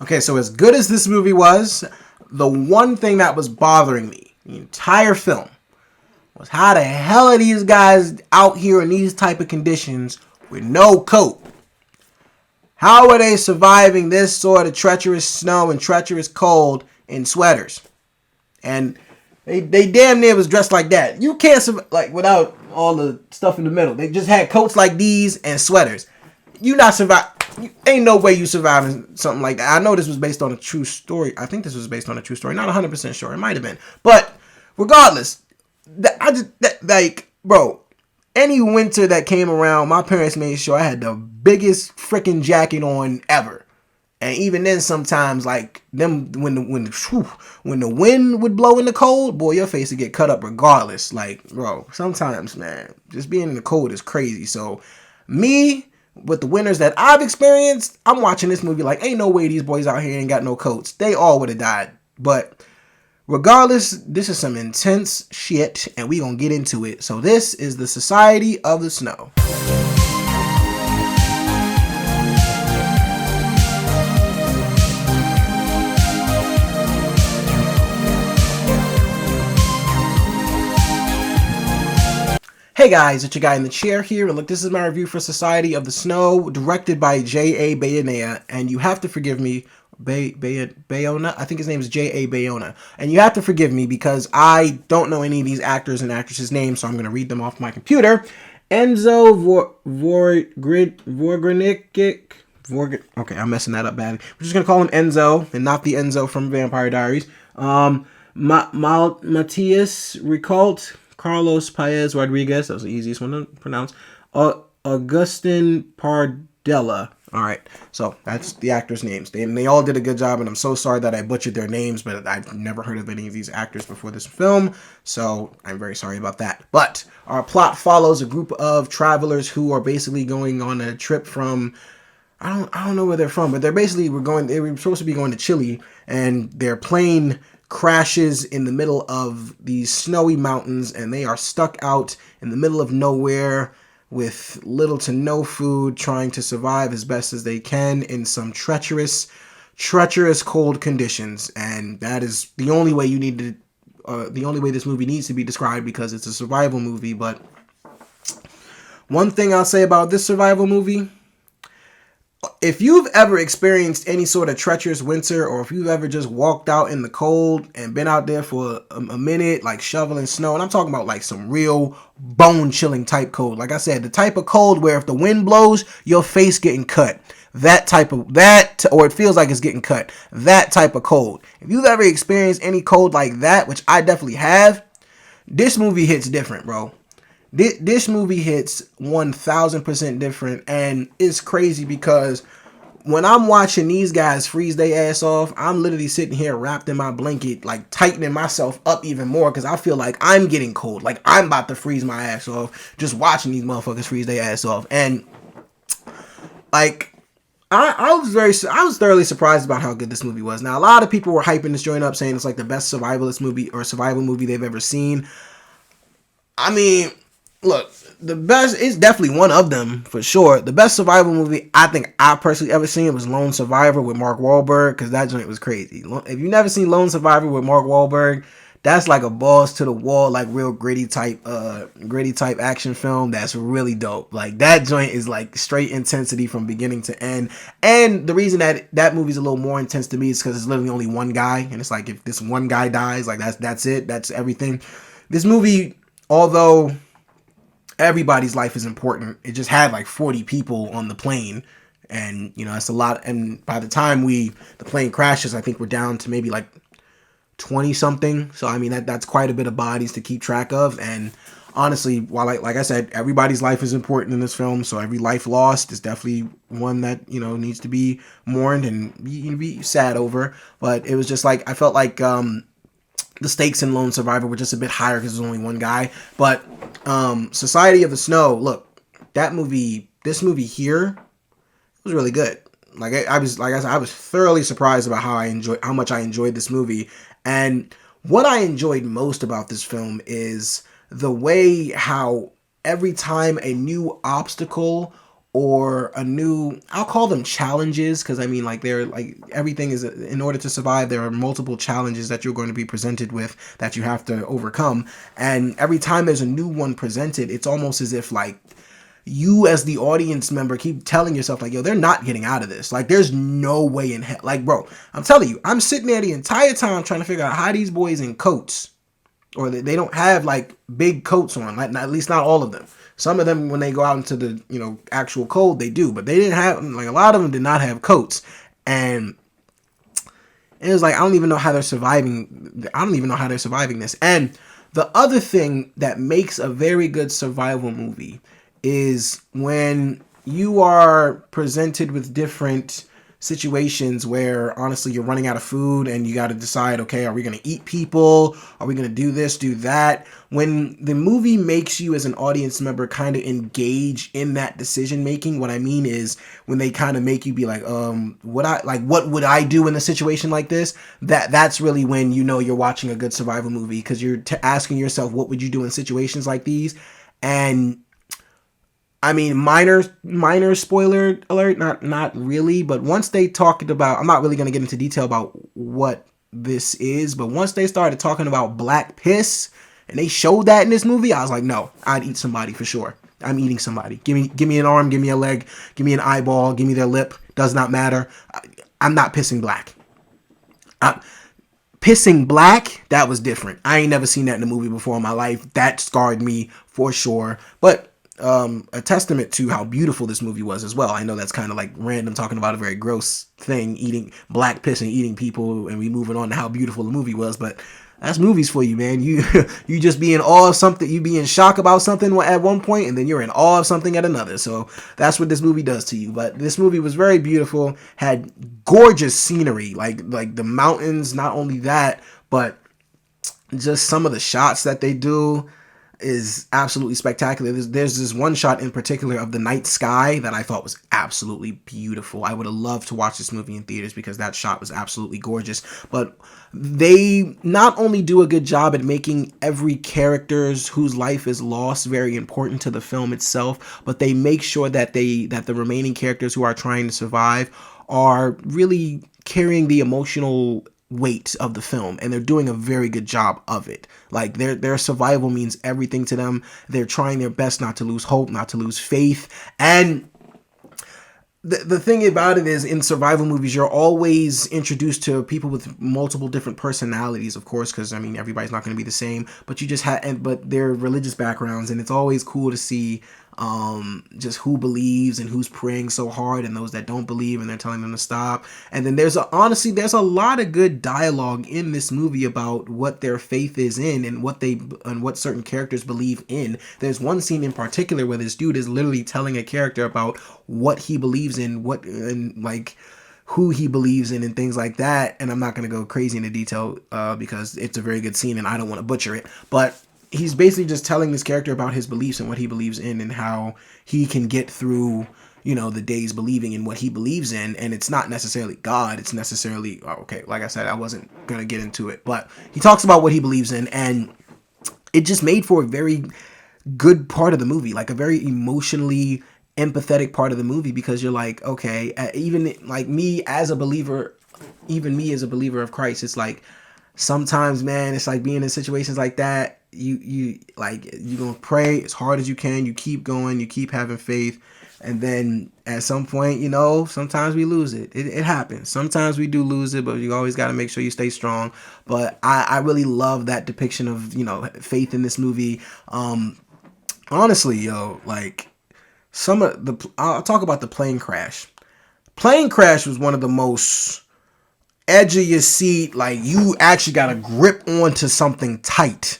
Okay, so as good as this movie was, the one thing that was bothering me the entire film was how the hell are these guys out here in these type of conditions with no coat? How are they surviving this sort of treacherous snow and treacherous cold in sweaters? And they damn near was dressed like that. You can't survive like without all the stuff in the middle. They just had coats like these and sweaters. You not survive. Ain't no way you surviving something like that. I know this was based on a true story. I think this was based on a true story. Not 100% sure. It might have been. But regardless, bro, any winter that came around, my parents made sure I had the biggest freaking jacket on ever. And even then, sometimes like them when the wind would blow in the cold, boy, your face would get cut up regardless. Like, bro, sometimes, man, just being in the cold is crazy. So, me with the winters that I've experienced, I'm watching this movie like, ain't no way these boys out here ain't got no coats. They all would have died. But regardless, this is some intense shit, and we gonna get into it. So this is the Society of the Snow. Hey guys, it's your guy in the chair here, and look, this is my review for Society of the Snow, directed by J.A. Bayona, and you have to forgive me, Bayona? I think his name is J.A. Bayona, and you have to forgive me because I don't know any of these actors and actresses' names, so I'm going to read them off my computer. Enzo Vorgranic, okay, I'm messing that up badly. We're just going to call him Enzo, and not the Enzo from Vampire Diaries. Matthias Ricault, Carlos Paez Rodriguez, that was the easiest one to pronounce. Augustin Pardella. All right, so that's the actors' names. They all did a good job, and I'm so sorry that I butchered their names, but I've never heard of any of these actors before this film, so I'm very sorry about that. But our plot follows a group of travelers who are basically going on a trip from I don't know where they're from, but they were supposed to be going to Chile, and their plane crashes in the middle of these snowy mountains, and they are stuck out in the middle of nowhere with little to no food, trying to survive as best as they can in some treacherous cold conditions. And that is the only way the only way this movie needs to be described, because it's a survival movie. But one thing I'll say about this survival movie, if you've ever experienced any sort of treacherous winter, or if you've ever just walked out in the cold and been out there for a minute, like shoveling snow, and I'm talking about like some real bone-chilling type cold. Like I said, the type of cold where if the wind blows, your face getting cut. Or it feels like it's getting cut. That type of cold. If you've ever experienced any cold like that, which I definitely have, this movie hits different, bro. This movie hits 1000% different, and it's crazy because when I'm watching these guys freeze their ass off, I'm literally sitting here wrapped in my blanket, like tightening myself up even more because I feel like I'm getting cold, like I'm about to freeze my ass off just watching these motherfuckers freeze their ass off. And like I was thoroughly surprised about how good this movie was. Now, a lot of people were hyping this joint up, saying it's like the best survival movie they've ever seen. I mean, look, the best is definitely one of them for sure. The best survival movie I think I personally ever seen was Lone Survivor with Mark Wahlberg, because that joint was crazy. If you've never seen Lone Survivor with Mark Wahlberg, that's like a balls to the wall, like real gritty type action film. That's really dope. Like that joint is like straight intensity from beginning to end. And the reason that movie's a little more intense to me is because it's literally only one guy, and it's like if this one guy dies, like that's it. That's everything. This movie, although everybody's life is important, it just had like 40 people on the plane, and that's a lot. And by the time the plane crashes, I think we're down to maybe like 20 something. So I mean that's quite a bit of bodies to keep track of. And honestly, while like I said, everybody's life is important in this film, so every life lost is definitely one that needs to be mourned and be sad over. But it was just like I felt like the stakes in Lone Survivor were just a bit higher because there's only one guy. But Society of the Snow, look, this movie here was really good. Like I was thoroughly surprised about how much I enjoyed this movie. And what I enjoyed most about this film is the way how every time a new obstacle or a new, I'll call them challenges, because I mean, like, they're like, everything is, in order to survive, there are multiple challenges that you're going to be presented with that you have to overcome. And every time there's a new one presented, it's almost as if, like, you as the audience member keep telling yourself, like, yo, they're not getting out of this. Like, there's no way in hell. Like, bro, I'm telling you, I'm sitting there the entire time trying to figure out how these boys in coats, or they don't have like big coats on, like, at least not all of them. Some of them, when they go out into the, actual cold, they do, but they didn't have, like, a lot of them did not have coats. And it was like, I don't even know how they're surviving. I don't even know how they're surviving this. And the other thing that makes a very good survival movie is when you are presented with different situations where, honestly, you're running out of food and you got to decide, okay, are we going to eat people? Are we going to do this, do that? When the movie makes you as an audience member kind of engage in that decision making, what I mean is when they kind of make you be like, what would I do in a situation like this? That's really when you're watching a good survival movie, because you're asking yourself, what would you do in situations like these? And I mean, minor spoiler alert, not really, but once they talked about, I'm not really going to get into detail about what this is, but once they started talking about black piss and they showed that in this movie, I was like, no, I'd eat somebody for sure. I'm eating somebody. Give me an arm, give me a leg, give me an eyeball, give me their lip. Does not matter. I'm not pissing black. Pissing black, that was different. I ain't never seen that in a movie before in my life. That scarred me for sure. But a testament to how beautiful this movie was as well. I know that's kind of like random, talking about a very gross thing, eating black piss and eating people, and we moving on to how beautiful the movie was. But that's movies for you, man. You you just be in awe of something, you be in shock about something at one point, and then you're in awe of something at another. So that's what this movie does to you. But this movie was very beautiful, had gorgeous scenery, like the mountains. Not only that, but just some of the shots that they do is absolutely spectacular. There's this one shot in particular of the night sky that I thought was absolutely beautiful. I would have loved to watch this movie in theaters because that shot was absolutely gorgeous. But they not only do a good job at making every character's whose life is lost very important to the film itself, but they make sure that the remaining characters who are trying to survive are really carrying the emotional weight of the film, and they're doing a very good job of it. Like, their survival means everything to them. They're trying their best not to lose hope, not to lose faith. And the thing about it is, in survival movies, you're always introduced to people with multiple different personalities, of course, because I mean, everybody's not going to be the same, but you just have, but their religious backgrounds, and it's always cool to see just who believes and who's praying so hard, and those that don't believe and they're telling them to stop. And then honestly, there's a lot of good dialogue in this movie about what their faith is in and what certain characters believe in. There's one scene in particular where this dude is literally telling a character about what he believes in, like who he believes in and things like that. And I'm not going to go crazy into detail because it's a very good scene and I don't want to butcher it, but he's basically just telling this character about his beliefs and what he believes in and how he can get through, the days believing in what he believes in. And it's not necessarily God. It's necessarily, okay, like I said, I wasn't going to get into it, but he talks about what he believes in, and it just made for a very good part of the movie, like a very emotionally empathetic part of the movie, because you're like, okay, even like me as a believer of Christ, it's like, sometimes, man, it's like being in situations like that, you gonna pray as hard as you can, you keep going, you keep having faith, and then at some point, sometimes we lose it. It happens. Sometimes we do lose it, but you always got to make sure you stay strong. But I really love that depiction of faith in this movie. Honestly, like, I'll talk about the plane crash. Plane crash was one of the most edge of your seat, like, you actually got to grip onto something tight,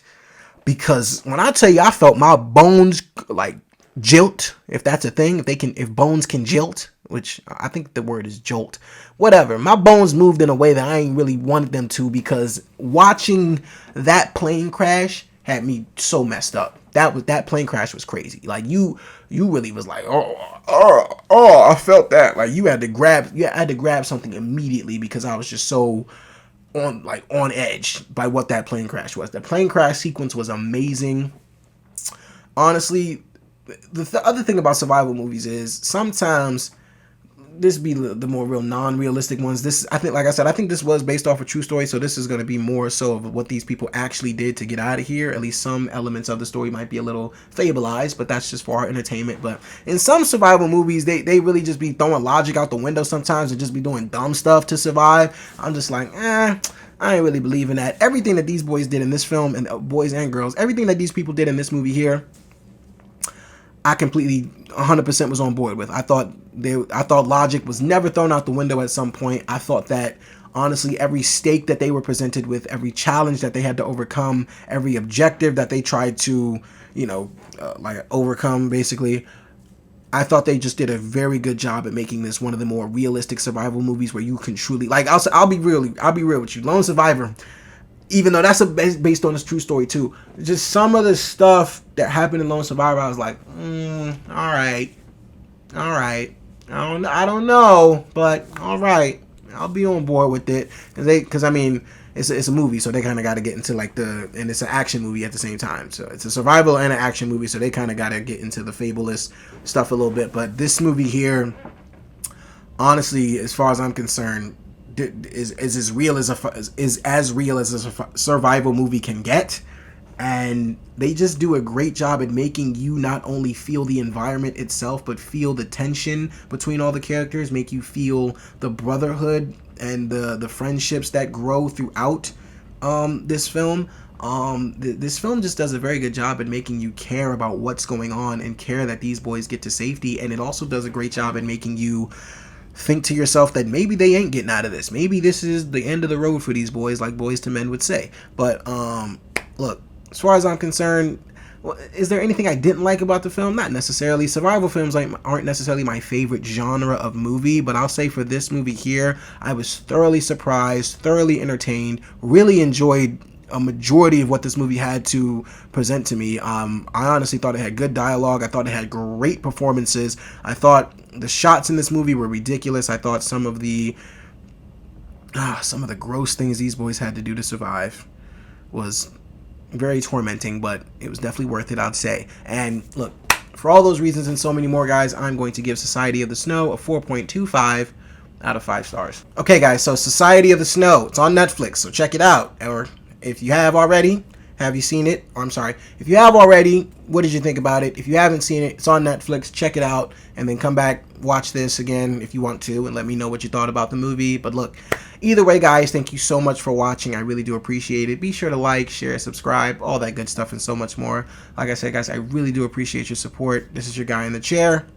because when I tell you, I felt my bones like jilt, if that's a thing, if bones can jilt, which I think the word is jolt, whatever, my bones moved in a way that I ain't really wanted them to, because watching that plane crash had me so messed up. That plane crash was crazy. Like, you really was like, I felt that. Like, you had to grab something immediately, because I was just so on edge by what that plane crash was. The plane crash sequence was amazing. Honestly, the other thing about survival movies is sometimes this be the more real non-realistic ones. This, I think, like I said, I think this was based off a true story, so this is going to be more so of what these people actually did to get out of here. At least some elements of the story might be a little fableized, but that's just for our entertainment. But in some survival movies, they really just be throwing logic out the window sometimes and just be doing dumb stuff to survive. I'm just like, I ain't really believing that. Everything that these boys did in this film, and boys and girls, everything that these people did in this movie here, I completely 100% was on board with. I thought logic was never thrown out the window at some point. I thought that honestly every stake that they were presented with, every challenge that they had to overcome, every objective that they tried to, like overcome basically, I thought they just did a very good job at making this one of the more realistic survival movies where you can truly, like, I'll be real with you. Lone Survivor, even though that's based on this true story too, just some of the stuff that happened in Lone Survivor, I was like, all right, I don't know, but all right, I'll be on board with it, because I mean, it's a movie, so they kind of got to get into like and it's an action movie at the same time, so it's a survival and an action movie, so they kind of got to get into the fabulous stuff a little bit. But this movie here, honestly, as far as I'm concerned, is as real as a survival movie can get. And they just do a great job at making you not only feel the environment itself, but feel the tension between all the characters, make you feel the brotherhood and the friendships that grow throughout this film. This film just does a very good job at making you care about what's going on and care that these boys get to safety. And it also does a great job at making you think to yourself that maybe they ain't getting out of this. Maybe this is the end of the road for these boys, like Boys to Men would say. But look, as far as I'm concerned, is there anything I didn't like about the film? Not necessarily. Survival films aren't necessarily my favorite genre of movie, but I'll say for this movie here, I was thoroughly surprised, thoroughly entertained, really enjoyed a majority of what this movie had to present to me. I honestly thought it had good dialogue. I thought it had great performances. I thought the shots in this movie were ridiculous. I thought some of the gross things these boys had to do to survive was very tormenting, but it was definitely worth it, I'd say. And look, for all those reasons and so many more, guys, I'm going to give Society of the Snow a 4.25 out of 5 stars. Okay, guys, so Society of the Snow, it's on Netflix, so check it out. Or if you have already, have you seen it? Or I'm sorry, if you have already, what did you think about it? If you haven't seen it, it's on Netflix. Check it out, and then come back, watch this again if you want to, and let me know what you thought about the movie. But look, either way, guys, thank you so much for watching. I really do appreciate it. Be sure to like, share, subscribe, all that good stuff, and so much more. Like I said, guys, I really do appreciate your support. This is your guy in the chair.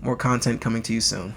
More content coming to you soon.